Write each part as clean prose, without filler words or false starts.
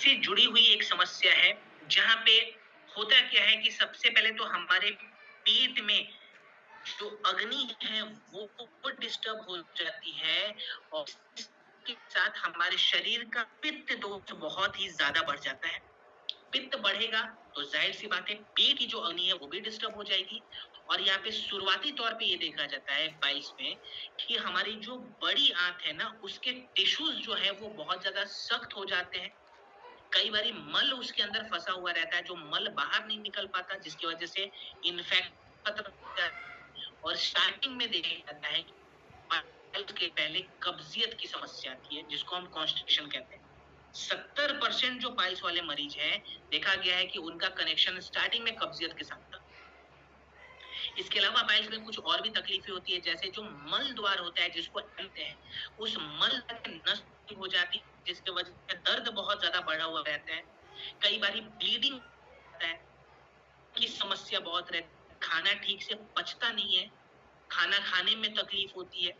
से जुड़ी हुई एक समस्या है, जहाँ पे होता क्या है कि सबसे पहले तो हमारे पेट में जो अग्नि है वो डिस्टर्ब हो जाती है और इसके साथ हमारे शरीर का पित्त दोष बहुत ही ज़्यादा बढ़ जाता है। पित्त बढ़ेगा तो ज़ाहिर-सी बात है पेट की जो अग्नि है वो भी डिस्टर्ब हो जाएगी और यहाँ पे शुरुआती तौर पे ये देखा जाता है पाइल्स में कि हमारी जो बड़ी आँत है ना उसके टिश्यूज़ जो है वो बहुत ज़्यादा सख्त हो जाते हैं। कई बारी मल उसके अंदर फँसा हुआ रहता है, जो मल बाहर नहीं निकल पाता जिसकी वज़ह से इन्फेक्शन और स्टार्टिंग में देखा जाता है कि पाइल्स के पहले कब्ज़ियत की समस्या आती है जिसको हम कॉन्स्टिपेशन कहते हैं। 70% जो पाइल्स वाले मरीज हैं, देखा गया है कि उनका कनेक्शन स्टार्टिंग में कब्ज़ियत के साथ था। इसके अलावा पाइल्स में कुछ और भी तकलीफें होती है, जैसे जो मल द्वार होता है जिसको कहते हैं, उस मल तक नस हो जाती है जिसकी वजह से दर्द बहुत ज़्यादा बढ़ा हुआ रहता है। कई बारी ब्लीडिंग होता है, की समस्या बहुत रहती है, खाना ठीक से पचता नहीं है, खाना खाने में तकलीफ होती है।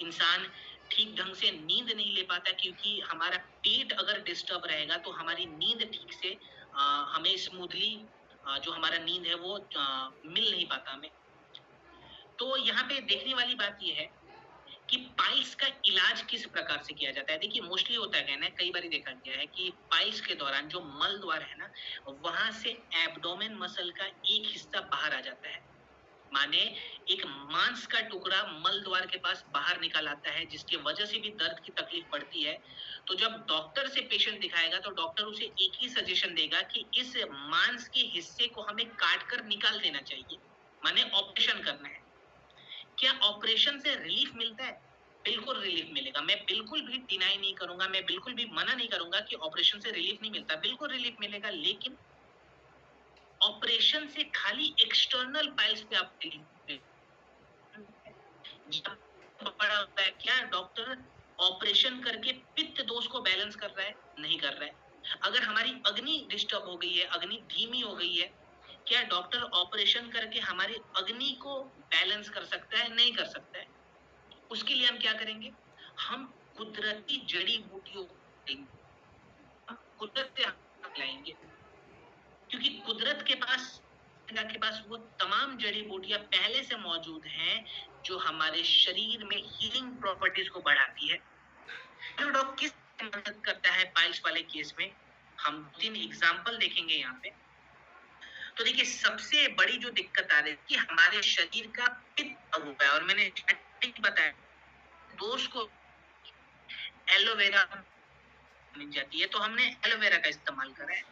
इंसान ठीक ढंग से नींद नहीं ले पाता क्योंकि हमारा पेट अगर डिस्टर्ब रहेगा तो हमारी नींद ठीक से हमें स्मूथली जो हमारा नींद है वो मिल नहीं पाता हमें। तो यहाँ पे देखने वाली बात ये है कि पाइल्स का इलाज किस प्रकार से किया जाता है। देखिए मोस्टली होता क्या है ना, कई बारी देखा गया है कि पाइल्स के दौरान जो मल द्वार है ना, वहाँ से एब्डोमेन मसल का एक हिस्सा बाहर आ जाता है। माने एक मांस का टुकड़ा मल द्वार के पास बाहर निकल आता है जिसकी वजह से भी दर्द की तकलीफ पड़ती है। तो जब डॉक्टर से पेशेंट दिखाएगा तो डॉक्टर उसे एक ही सजेशन देगा कि इस मांस के हिस्से को हमें काट कर निकाल देना चाहिए, माने ऑपरेशन करना है। क्या ऑपरेशन से रिलीफ मिलता है? बिल्कुल रिलीफ मिलेगा। मैं बिल्कुल भी डिनाई नहीं करूंगा, मैं बिल्कुल भी मना नहीं करूंगा कि ऑपरेशन से रिलीफ नहीं मिलता, बिल्कुल रिलीफ मिलेगा, लेकिन ऑपरेशन से खाली एक्सटर्नल पाइल्स पे आप रिलीफ बड़ा होता है, क्या डॉक्टर ऑपरेशन करके पित्त दोष को बैलेंस कर रहा है? नहीं कर रहा है। अगर हमारी अग्नि डिस्टर्ब हो गई है, अग्नि धीमी हो गई है, क्या डॉक्टर ऑपरेशन करके हमारी अग्नि को बैलेंस कर सकता है? नहीं कर सकता है। उसके लिए हम क्या करेंगे? हम कुदरती जड़ी-बूटियों को लेंगे, हम कुदरत से हाथ मिलाएँगे, क्योंकि कुदरत के पास वो तमाम जड़ी-बूटियाँ पहले से मौजूद हैं, जो हमारे शरीर में हीलिंग प्रॉपर्टीज़ को बढ़ाती है। तो डॉग किस मदद करता है पाइल्स वाले केस में? हम 3 एग्ज़ाम्पल देखेंगे यहाँ पे। तो देखिए सबसे बड़ी जो दिक्कत आ रही है कि हमारे शरीर का पित्त हुआ है और मैंने स्टार्टिंग में बताया दोष को एलोवेरा मिल जाती है, तो हमने एलोवेरा का इस्तेमाल करा है।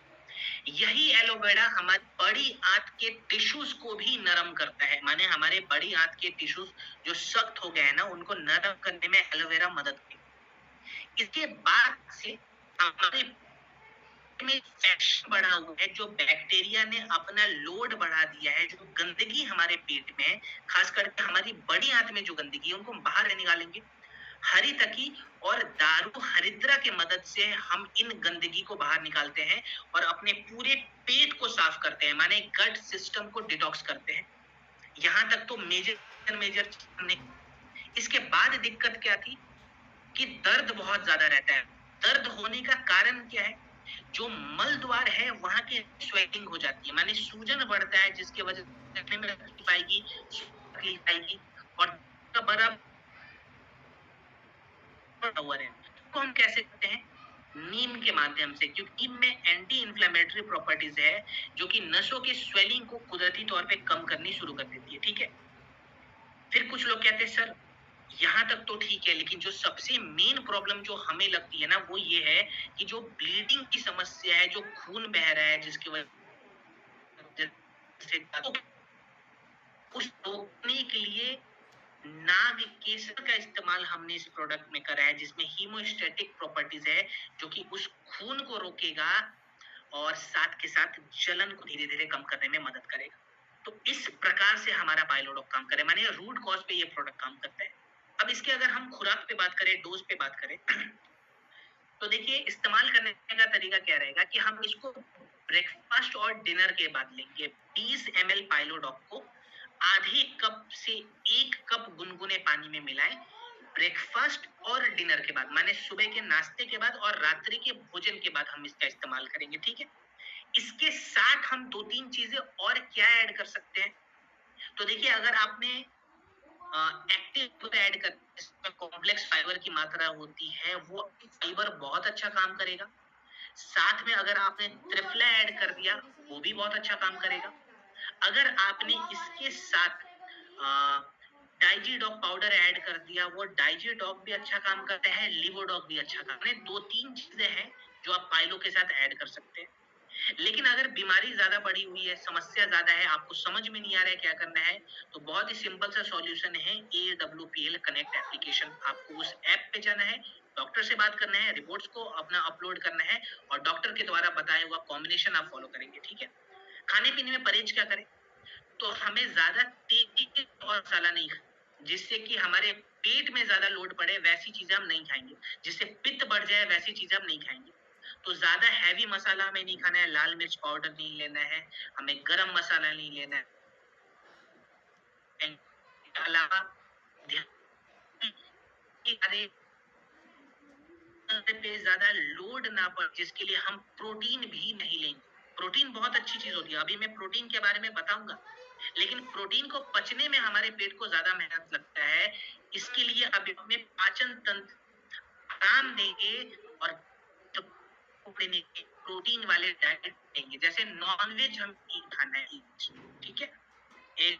यही एलोवेरा हमारी बड़ी आंत के टिश्यूज को भी नरम करता है, माने हमारे बड़ी आंत के टिश्यूज जो सख्त हो गए हैं ना उनको नरम करने में एलोवेरा मदद करेगी। इसके बाद से हमारे पेट में इन्फेक्शन बढ़ा हुआ है, जो बैक्टीरिया ने अपना लोड बढ़ा दिया है, जो गंदगी हमारे पेट में है, खास करके हमारी बड़ी आंत में जो गंदगी है उनको हम बाहर निकालेंगे। हरी तकी और दारू हरिद्रा की मदद से हम इन गंदगी को बाहर निकालते हैं और अपने पूरे पेट को साफ करते हैं, माने गट सिस्टम को डिटॉक्स करते हैं। यहाँ तक तो मेजर मेजर हमने। इसके बाद दिक्कत क्या थी कि दर्द बहुत ज्यादा रहता है। दर्द होने का कारण क्या है? जो मल द्वार है वहां की स्वेलिंग हो जाती है, माने सूजन बढ़ता है जिसकी वजह से देखने में तकलीफ आएगी, तकलीफ आएगी और बड़ा हुआ है। तो हम कैसे करते हैं? नीम के माध्यम से, क्योंकि नीम में एंटी इन्फ्लेमेटरी प्रॉपर्टीज है जो कि नसों की स्वेलिंग को कुदरती तौर पे कम करनी शुरू कर देती है। ठीक है, फिर कुछ लोग कहते हैं सर यहाँ तक तो ठीक है, लेकिन जो सबसे मेन प्रॉब्लम जो हमें लगती है ना वो ये है कि जो ब्लीडिंग की समस्या है, जो खून बह रहा है जिसकी वजह से उस रोकने के लिए नाग केसर का इस्तेमाल हमने इस प्रोडक्ट में करा है, जिसमें हीमोस्टैटिक प्रॉपर्टीज है जो कि उस खून को रोकेगा और साथ के साथ जलन को धीरे धीरे कम करने में मदद करेगा। तो इस प्रकार से हमारा पाइलोडॉक काम करे, माने रूट कॉज पे ये प्रोडक्ट काम करता है। अब इसके अगर हम खुराक पे बात करें, डोज पे बात करें तो देखिए इस्तेमाल करने का तरीका क्या रहेगा कि हम इसको ब्रेकफास्ट और डिनर के बाद लेंगे। 20 ml पाइलोडॉक को आधे कप से 1 कप गुनगुने पानी में मिलाएं, ब्रेकफास्ट और डिनर के बाद, माने सुबह के नाश्ते के बाद और रात्रि के भोजन के बाद हम इसका इस्तेमाल करेंगे, ठीक है? इसके साथ हम 2-3 चीजें और क्या ऐड कर सकते हैं? तो देखिए, अगर आपने एक्टिव ऐड कर, इसमें कॉम्प्लेक्स फाइबर की मात्रा होती है, वो फाइबर बहुत अच्छा काम करेगा। साथ में अगर आपने त्रिफला ऐड कर दिया, वो भी बहुत अच्छा काम करेगा। अगर आपने इसके साथ डाइजीडॉक पाउडर ऐड कर दिया, वो डाइजीडॉक भी अच्छा काम करता है, लिवोडॉक भी अच्छा काम, 2-3 चीजें हैं जो आप पाइलो के साथ ऐड कर सकते हैं। लेकिन अगर बीमारी ज्यादा बढ़ी हुई है, समस्या ज्यादा है, आपको समझ में नहीं आ रहा है क्या करना है, तो बहुत ही सिंपल सा सॉल्यूशन है, AWPL कनेक्ट एप्लीकेशन। आपको उस ऐप पे जाना है, डॉक्टर से बात करना है, रिपोर्ट्स को अपना अपलोड करना है और डॉक्टर के द्वारा बताया हुआ कॉम्बिनेशन आप फॉलो करेंगे, ठीक है? खाने पीने में परहेज क्या करें? तो हमें ज्यादा तेज और मसाला नहीं खाना, जिससे कि हमारे पेट में ज्यादा लोड पड़े, वैसी चीजें हम नहीं खाएंगे। जिससे पित्त बढ़ जाए, वैसी चीजें हम नहीं खाएंगे। तो ज्यादा हैवी मसाला हमें नहीं खाना है, लाल मिर्च पाउडर नहीं लेना है, हमें गरम मसाला नहीं लेना है। इसके अलावा ध्यान कि हरे पे ज्यादा लोड ना पड़े, जिसके लिए हम प्रोटीन भी नहीं लेंगे। प्रोटीन बहुत अच्छी चीज होती है, अभी मैं प्रोटीन के बारे में बताऊंगा। लेकिन प्रोटीन को पचने में हमारे पेट को ज्यादा मेहनत लगता है। इसके लिए अब अपने पाचन तंत्र आराम देंगे और प्रोटीन वाले डाइट देंगे। जैसे नॉनवेज हम नहीं खाना है, ठीक है? एग,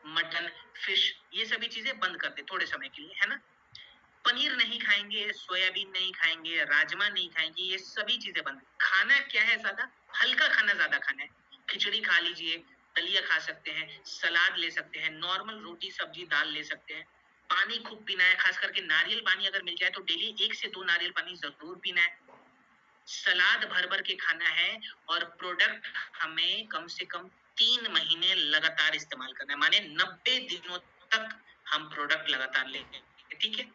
मटन, फिश, ये सभी चीजें बंद कर दे थोड़े समय के लिए, है ना? पनीर नहीं खाएंगे, सोयाबीन नहीं खाएंगे, राजमा नहीं खाएंगे, ये सभी चीजें बंद। खाना क्या है? ज्यादा हल्का खाना ज्यादा खाना है। खिचड़ी खा लीजिए, दलिया खा सकते हैं, सलाद ले सकते हैं, नॉर्मल रोटी सब्जी दाल ले सकते हैं। पानी खूब पीना है, खास करके नारियल पानी अगर मिल जाए तो डेली 1 से 2 नारियल पानी जरूर पीना है। सलाद भर भर के खाना है और प्रोडक्ट हमें कम से कम 3 महीने लगातार इस्तेमाल करना है, माने 90 दिनों तक हम प्रोडक्ट लगातार लेंगे, ठीक है?